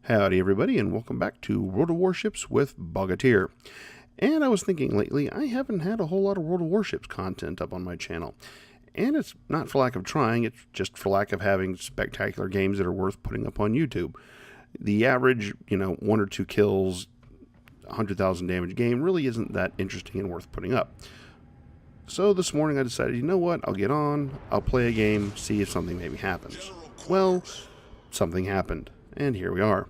Howdy everybody, and welcome back to World of Warships with Bogatir. And I was thinking lately, I haven't had a whole lot of World of Warships content up on my channel. And it's not for lack of trying, it's just for lack of having spectacular games that are worth putting up on YouTube. The average, one or two kills, 100,000 damage game really isn't that interesting and worth putting up. So this morning I decided, you know what, I'll get on, I'll play a game, see if something maybe happens. Well, something happened, and here we are.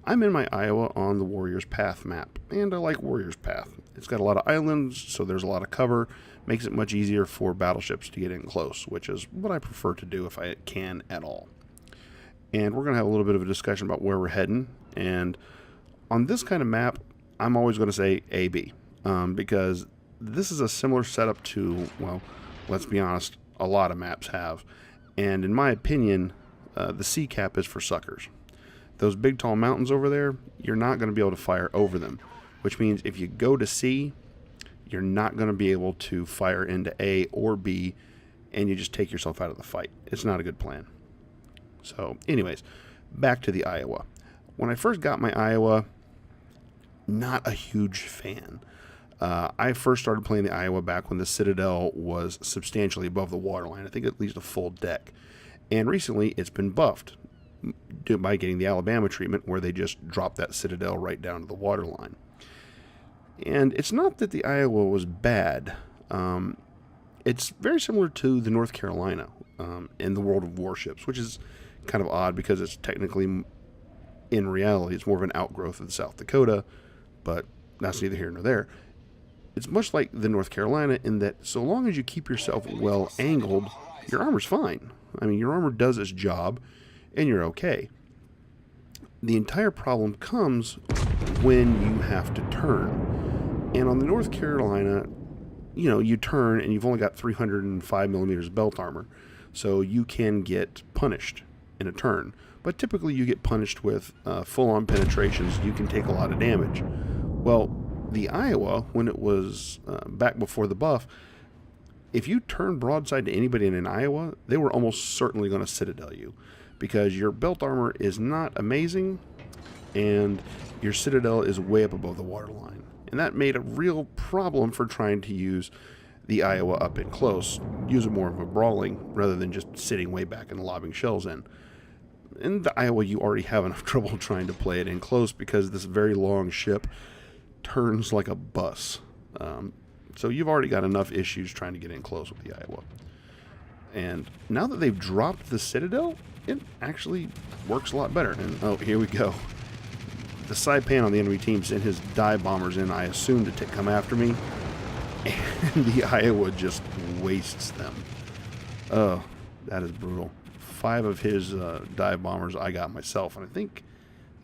I'm in my Iowa on the Warriors Path map, and I like Warriors Path. It's got a lot of islands, so there's a lot of cover, makes it much easier for battleships to get in close, which is what I prefer to do if I can at all. And we're going to have a little bit of a discussion about where we're heading, and on this kind of map, I'm always going to say AB, because this is a similar setup to, well, let's be honest, a lot of maps have, and in my opinion, the C cap is for suckers. Those big tall mountains over there, you're not going to be able to fire over them, which means if you go to C, you're not going to be able to fire into A or B, and you just take yourself out of the fight. It's not a good plan. So anyways, back to the Iowa. When I first got my Iowa, not a huge fan. I first started playing the Iowa back when the Citadel was substantially above the waterline. I think at least a full deck. And recently it's been buffed by getting the Alabama treatment, where they just drop that Citadel right down to the waterline. And it's not that the Iowa was bad. It's very similar to the North Carolina in the World of Warships, which is kind of odd because it's technically, in reality, it's more of an outgrowth of the South Dakota, but that's neither here nor there. It's much like the North Carolina in that so long as you keep yourself well angled, your armor's fine. I mean, your armor does its job, and you're okay. The entire problem comes when you have to turn. And on the North Carolina, you turn and you've only got 305 millimeters belt armor, so you can get punished in a turn. But typically you get punished with full-on penetrations. You can take a lot of damage. Well, the Iowa, when it was back before the buff, if you turn broadside to anybody in an Iowa, they were almost certainly going to Citadel you, because your belt armor is not amazing, and your Citadel is way up above the waterline. And that made a real problem for trying to use the Iowa up in close, use it more of a brawling, rather than just sitting way back and lobbing shells in. In the Iowa, you already have enough trouble trying to play it in close, because this very long ship turns like a bus. So you've already got enough issues trying to get in close with the Iowa. And now that they've dropped the Citadel, it actually works a lot better. And oh, here we go. The Saipan on the enemy team sent his dive bombers in, I assume, to come after me. And the Iowa just wastes them. Oh, that is brutal. 5 of his dive bombers I got myself. And I think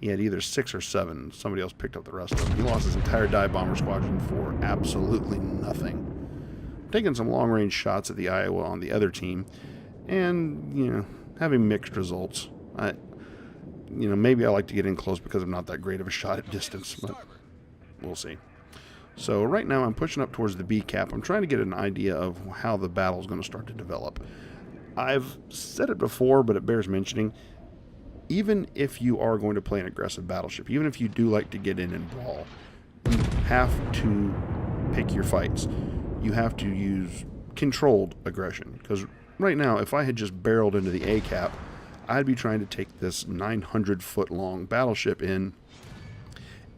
he had either 6 or 7. Somebody else picked up the rest of them. He lost his entire dive bomber squadron for absolutely nothing. Taking some long-range shots at the Iowa on the other team, and having mixed results. Maybe I like to get in close because I'm not that great of a shot at distance, but we'll see. So right now I'm pushing up towards the B cap. I'm trying to get an idea of how the battle is going to start to develop. I've said it before, but it bears mentioning. Even if you are going to play an aggressive battleship, even if you do like to get in and brawl, you have to pick your fights. You have to use controlled aggression, because right now, if I had just barreled into the A cap, I'd be trying to take this 900-foot long battleship in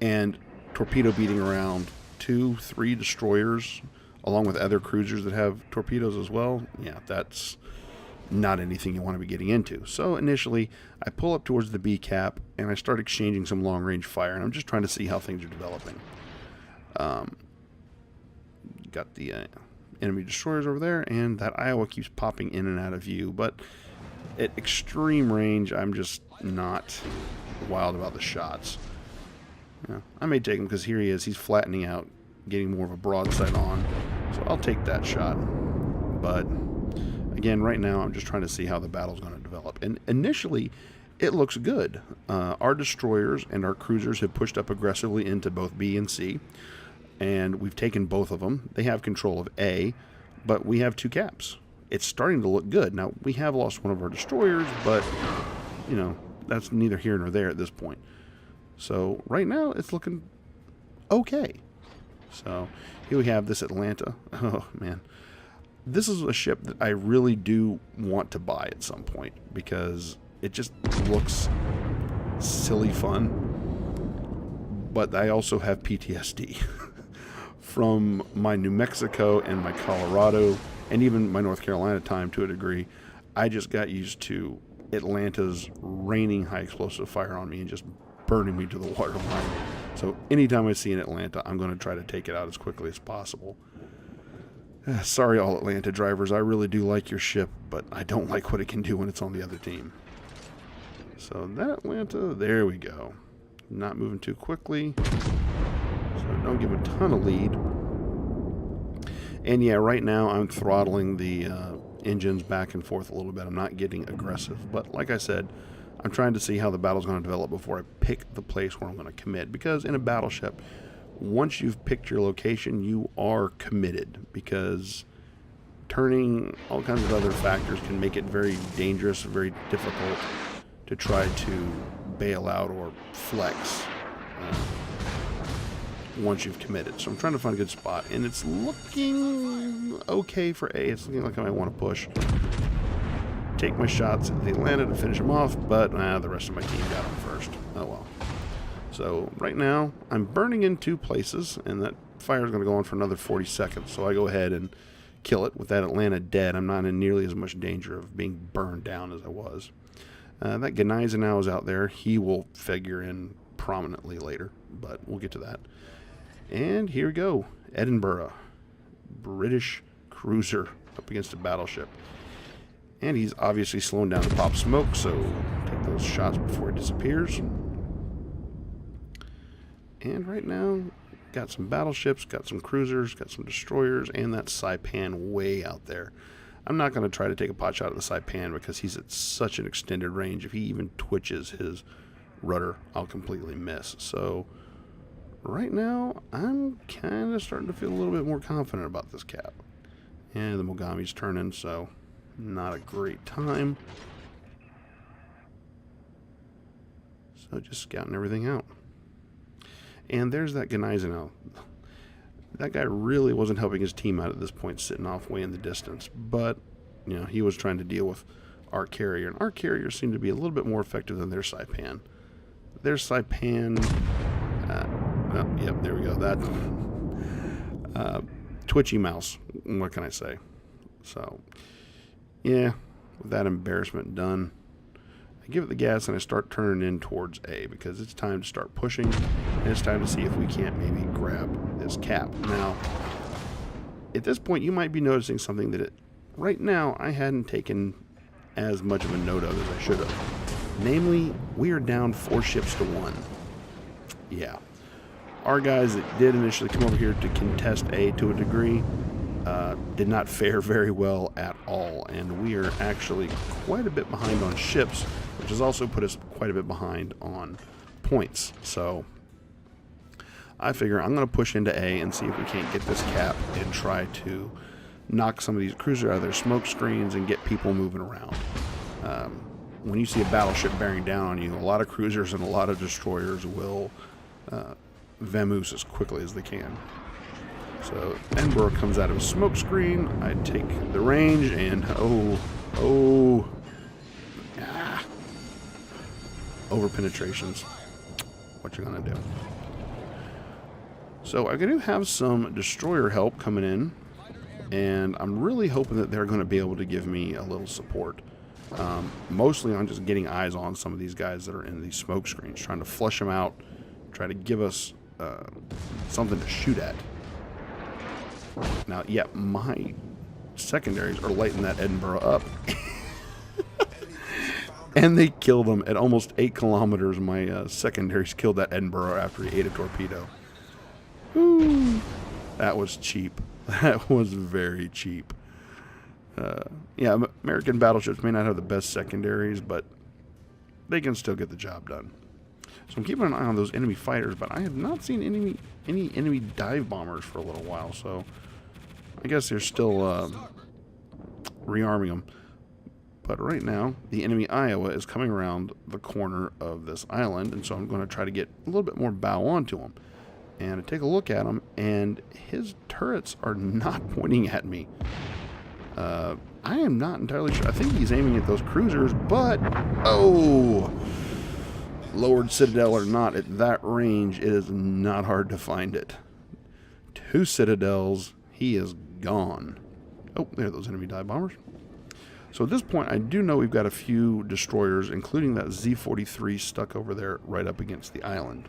and torpedo beating around 2-3 destroyers, along with other cruisers that have torpedoes as well. Yeah, that's not anything you want to be getting into. So initially, I pull up towards the B cap, and I start exchanging some long-range fire, and I'm just trying to see how things are developing. Got the enemy destroyers over there, and that Iowa keeps popping in and out of view, but at extreme range, I'm just not wild about the shots. I may take him because here he is. He's flattening out, getting more of a broadside on, so I'll take that shot. But again, right now, I'm just trying to see how the battle's going to develop. And initially, it looks good. Our destroyers and our cruisers have pushed up aggressively into both B and C, and we've taken both of them. They have control of A, but we have 2 caps. It's starting to look good. Now, we have lost one of our destroyers, but, that's neither here nor there at this point. So right now it's looking okay. So here we have this Atlanta. Oh man, this is a ship that I really do want to buy at some point because it just looks silly fun. But I also have PTSD from my New Mexico and my Colorado and even my North Carolina time to a degree. I just got used to Atlanta's raining high explosive fire on me and just burning me to the waterline. So anytime I see an Atlanta, I'm going to try to take it out as quickly as possible. Sorry, all Atlanta drivers. I really do like your ship, but I don't like what it can do when it's on the other team. So that Atlanta, there we go. Not moving too quickly, so don't give a ton of lead. And yeah, right now I'm throttling the engines back and forth a little bit. I'm not getting aggressive, but like I said, I'm trying to see how the battle's going to develop before I pick the place where I'm going to commit. Because in a battleship, once you've picked your location, you are committed. Because turning all kinds of other factors can make it very dangerous, very difficult to try to bail out or flex once you've committed. So I'm trying to find a good spot, and it's looking okay for A. It's looking like I might want to push. Take my shots at the Atlanta to finish them off, but the rest of my team got them first. Oh well. So right now, I'm burning in 2 places, and that fire is going to go on for another 40 seconds. So I go ahead and kill it. With that Atlanta dead, I'm not in nearly as much danger of being burned down as I was. That Gneisenau is out there. He will figure in prominently later, but we'll get to that. And here we go. Edinburgh. British cruiser up against a battleship. And he's obviously slowing down to pop smoke, so take those shots before he disappears. And right now, got some battleships, got some cruisers, got some destroyers, and that Saipan way out there. I'm not going to try to take a pot shot at the Saipan because he's at such an extended range. If he even twitches his rudder, I'll completely miss. So right now, I'm kind of starting to feel a little bit more confident about this cap. And the Mogami's turning, so not a great time. So just scouting everything out. And there's that Gneisenau. That guy really wasn't helping his team out at this point, sitting off way in the distance. But, you know, he was trying to deal with our carrier. And our carrier seemed to be a little bit more effective than their Saipan. Their Saipan... yep, there we go. That... twitchy mouse. What can I say? So, yeah, with that embarrassment done, I give it the gas and I start turning in towards A because it's time to start pushing, and it's time to see if we can't maybe grab this cap. Now, at this point, you might be noticing something that right now I hadn't taken as much of a note of as I should have. Namely, we are down 4 ships to 1. Yeah. Our guys that did initially come over here to contest A to a degree did not fare very well at all, and we are actually quite a bit behind on ships, which has also put us quite a bit behind on points. So I figure I'm going to push into A and see if we can't get this cap and try to knock some of these cruisers out of their smoke screens and get people moving around. When you see a battleship bearing down on you, a lot of cruisers and a lot of destroyers will vamoose as quickly as they can. So Edinburgh comes out of a smoke screen. I take the range and over penetrations. What you gonna do? So I'm gonna have some destroyer help coming in, and I'm really hoping that they're going to be able to give me a little support. Mostly on just getting eyes on some of these guys that are in these smoke screens, trying to flush them out, try to give us something to shoot at. Now, yeah, my secondaries are lighting that Edinburgh up. And they killed them at almost 8 kilometers. My secondaries killed that Edinburgh after he ate a torpedo. Woo. That was cheap. That was very cheap. Yeah, American battleships may not have the best secondaries, but they can still get the job done. So I'm keeping an eye on those enemy fighters, but I have not seen any enemy dive bombers for a little while, so I guess they're still rearming them. But right now, the enemy Iowa is coming around the corner of this island, and so I'm going to try to get a little bit more bow onto him. And I take a look at him, and his turrets are not pointing at me. I am not entirely sure. I think he's aiming at those cruisers, but... oh! Lowered Citadel or not, at that range, it is not hard to find it. 2 Citadels, he is gone. Oh, there are those enemy dive bombers. So at this point, I do know we've got a few destroyers, including that Z-43 stuck over there right up against the island.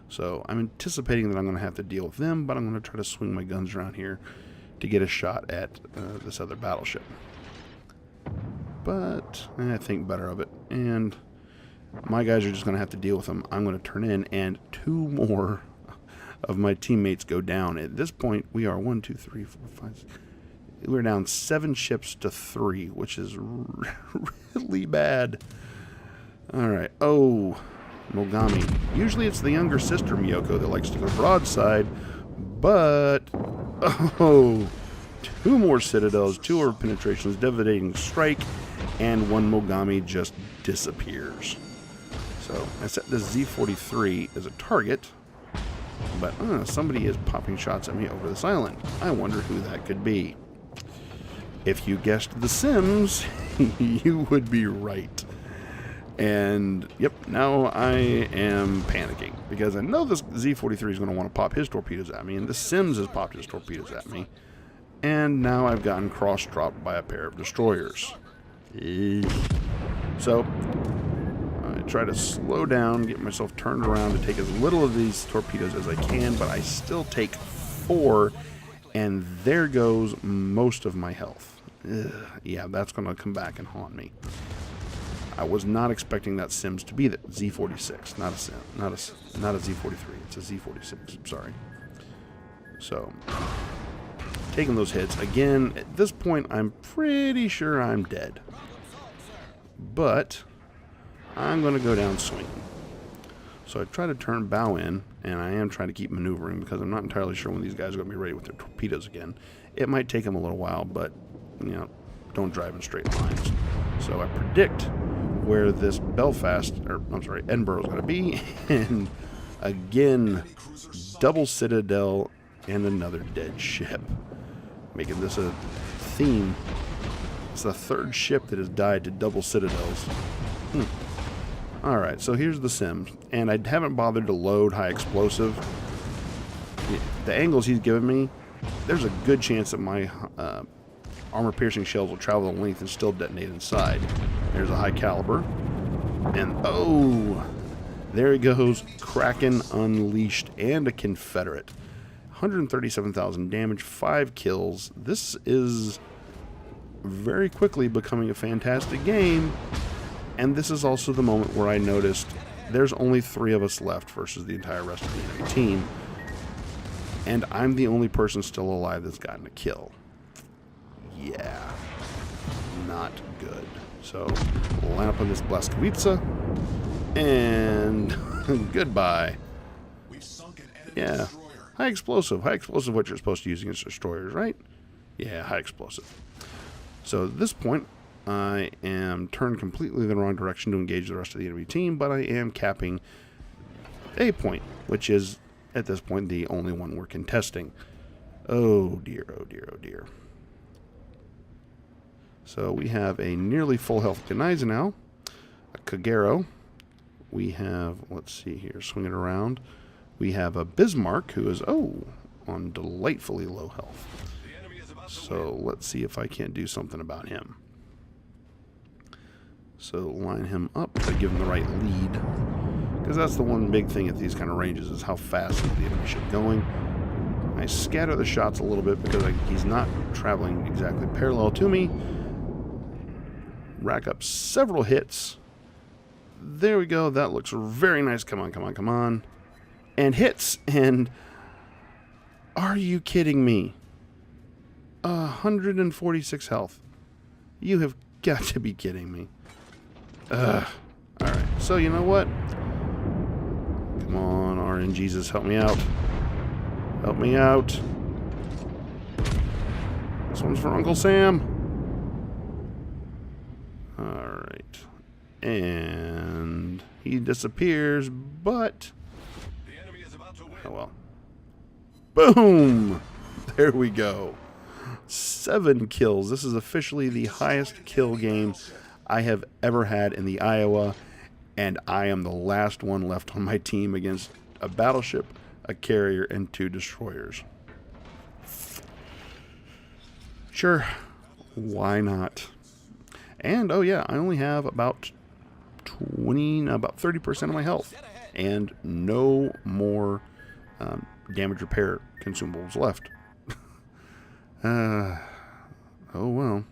So I'm anticipating that I'm going to have to deal with them, but I'm going to try to swing my guns around here to get a shot at this other battleship. But I think better of it, and my guys are just going to have to deal with them. I'm going to turn in, and 2 more of my teammates go down. At this point, we are 1, 2, 3, 4, 5, 6. We're down 7 ships to 3, which is really bad. Alright. Oh, Mogami. Usually it's the younger sister, Miyoko, that likes to go broadside. But, oh, 2 more Citadels, 2 more penetrations, devastating strike, and 1 Mogami just disappears. So I set this Z-43 as a target, but somebody is popping shots at me over this island. I wonder who that could be. If you guessed The Sims, you would be right. And, yep, now I am panicking, because I know this Z-43 is going to want to pop his torpedoes at me, and The Sims has popped his torpedoes at me. And now I've gotten cross-dropped by a pair of destroyers. So, I try to slow down, get myself turned around to take as little of these torpedoes as I can, but I still take 4, and there goes most of my health. Ugh, yeah, that's going to come back and haunt me. I was not expecting that Sims to be the Z-46, not a Sim, not a Z-43. It's a Z-46. I'm sorry. So, taking those hits again. At this point, I'm pretty sure I'm dead. But I'm going to go down swinging. So I try to turn bow in, and I am trying to keep maneuvering because I'm not entirely sure when these guys are going to be ready with their torpedoes again. It might take them a little while, but you know, don't drive in straight lines. So I predict where this Edinburgh is going to be, and again, double Citadel and another dead ship, making this a theme. It's the 3rd ship that has died to double Citadels. Alright, so here's the Sims, and I haven't bothered to load high explosive. The angles he's given me, there's a good chance that my armor-piercing shells will travel the length and still detonate inside. There's a high caliber, and oh, there he goes, Kraken Unleashed and a Confederate. 137,000 damage, 5 kills. This is very quickly becoming a fantastic game. And this is also the moment where I noticed there's only 3 of us left versus the entire rest of the enemy team. And I'm the only person still alive that's gotten a kill. Yeah. Not good. So, we'll line up on this Blaskowitza. And goodbye. Yeah. High explosive. High explosive, what you're supposed to use against destroyers, right? Yeah, high explosive. So at this point, I am turned completely the wrong direction to engage the rest of the enemy team, but I am capping a point, which is, at this point, the only one we're contesting. Oh dear, oh dear, oh dear. So we have a nearly full health Gneisenau, a Kagero. We have, let's see here, swing it around. We have a Bismarck, who is, on delightfully low health. So let's see if I can't do something about him. So line him up to give him the right lead, because that's the one big thing at these kind of ranges, is how fast is the enemy ship going. I scatter the shots a little bit because he's not traveling exactly parallel to me. Rack up several hits. There we go. That looks very nice. Come on, come on, come on. And hits. And are you kidding me? 146 health. You have got to be kidding me. Alright, so you know what? Come on, RNGesus, help me out. Help me out. This one's for Uncle Sam. And he disappears, but... oh well. Boom! There we go. 7 kills. This is officially the highest kill game I have ever had in the Iowa, and I am the last one left on my team against a battleship, a carrier, and 2 destroyers. Sure, why not? And, oh yeah, I only have about 30% of my health, and no more damage repair consumables left. Oh well.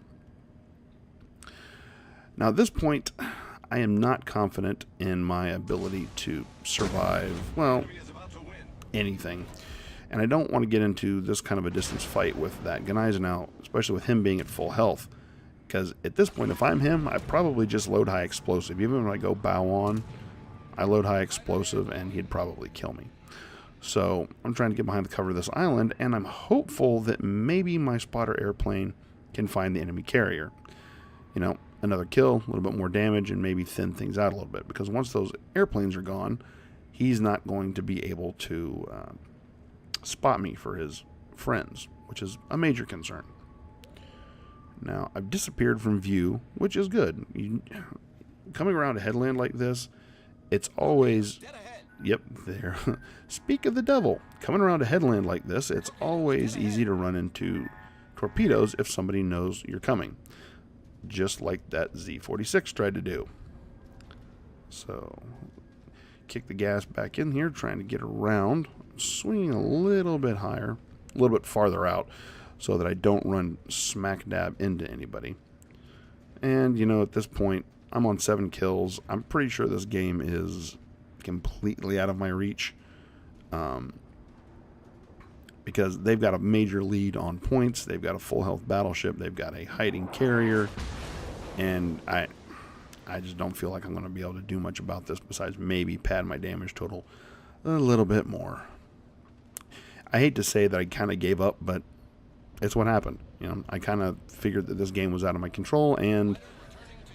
Now at this point, I am not confident in my ability to survive, well, anything. And I don't want to get into this kind of a distance fight with that Gneisenau, especially with him being at full health. Because at this point, if I'm him, I probably just load high explosive. Even when I go bow on, I load high explosive and he'd probably kill me. So I'm trying to get behind the cover of this island, and I'm hopeful that maybe my spotter airplane can find the enemy carrier. You know, another kill, a little bit more damage, and maybe thin things out a little bit. Because once those airplanes are gone, he's not going to be able to spot me for his friends, which is a major concern. Now, I've disappeared from view, which is good. Coming around a headland like this, it's always... yep, there. Speak of the devil. Coming around a headland like this, it's always easy to run into torpedoes if somebody knows you're coming. Just like that Z-46 tried to do. So, kick the gas back in here, trying to get around. Swinging a little bit higher, a little bit farther out, so that I don't run smack dab into anybody. And, you know, at this point, I'm on 7 kills. I'm pretty sure this game is completely out of my reach. Because they've got a major lead on points. They've got a full health battleship. They've got a hiding carrier. And I just don't feel like I'm going to be able to do much about this besides maybe pad my damage total a little bit more. I hate to say that I kind of gave up, but it's what happened. You know, I kind of figured that this game was out of my control, and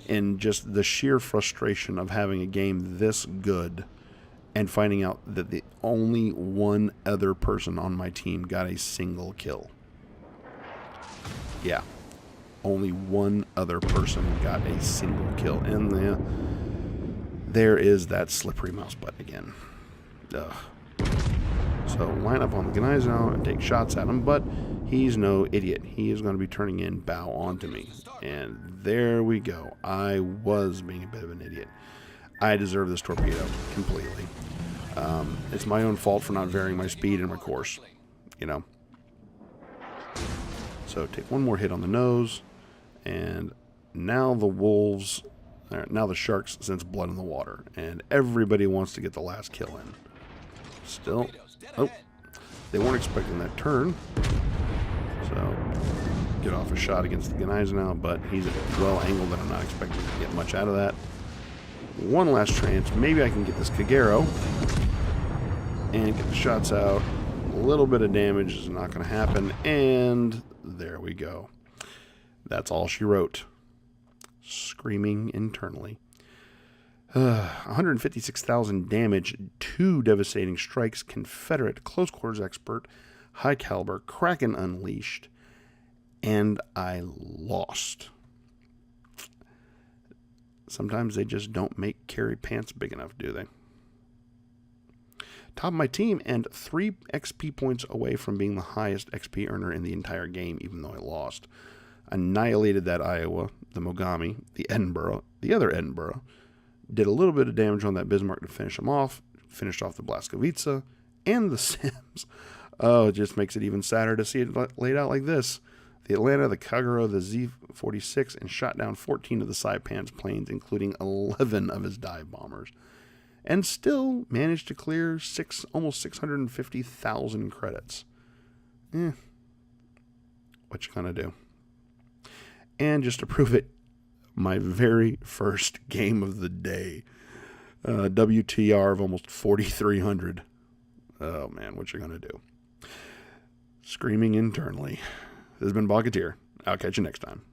in just the sheer frustration of having a game this good and finding out that the only one other person on my team got a single kill. Yeah, only one other person got a single kill, and there is that slippery mouse button again. Ugh. So line up on the Gneisenau and take shots at him, but he's no idiot. He is going to be turning in bow onto me. And there we go. I was being a bit of an idiot. I deserve this torpedo completely. It's my own fault for not varying my speed and my course, you know. So take one more hit on the nose, and now the wolves, now the sharks sense blood in the water, and everybody wants to get the last kill in. Still, oh, they weren't expecting that turn, so get off a shot against the Gneisenau, but he's well angled and I'm not expecting to get much out of that. One last chance, maybe I can get this Kagero and get the shots out. A little bit of damage is not going to happen, and there we go. That's all she wrote. Screaming internally. 156,000 damage, 2 devastating strikes, Confederate, close quarters expert, high caliber, Kraken Unleashed, and I lost. Sometimes they just don't make carry pants big enough, do they? Top of my team, and 3 XP points away from being the highest XP earner in the entire game, even though I lost. Annihilated that Iowa, the Mogami, the Edinburgh, the other Edinburgh. Did a little bit of damage on that Bismarck to finish him off. Finished off the Blaskovica and the Sims. Oh, it just makes it even sadder to see it laid out like this. The Atlanta, the Kagero, the Z-46, and shot down 14 of the Saipan's planes, including 11 of his dive bombers. And still managed to clear almost 650,000 credits. What you gonna do? And just to prove it, my very first game of the day. WTR of almost 4,300. Oh man, what you gonna do? Screaming internally. This has been Bogatir. I'll catch you next time.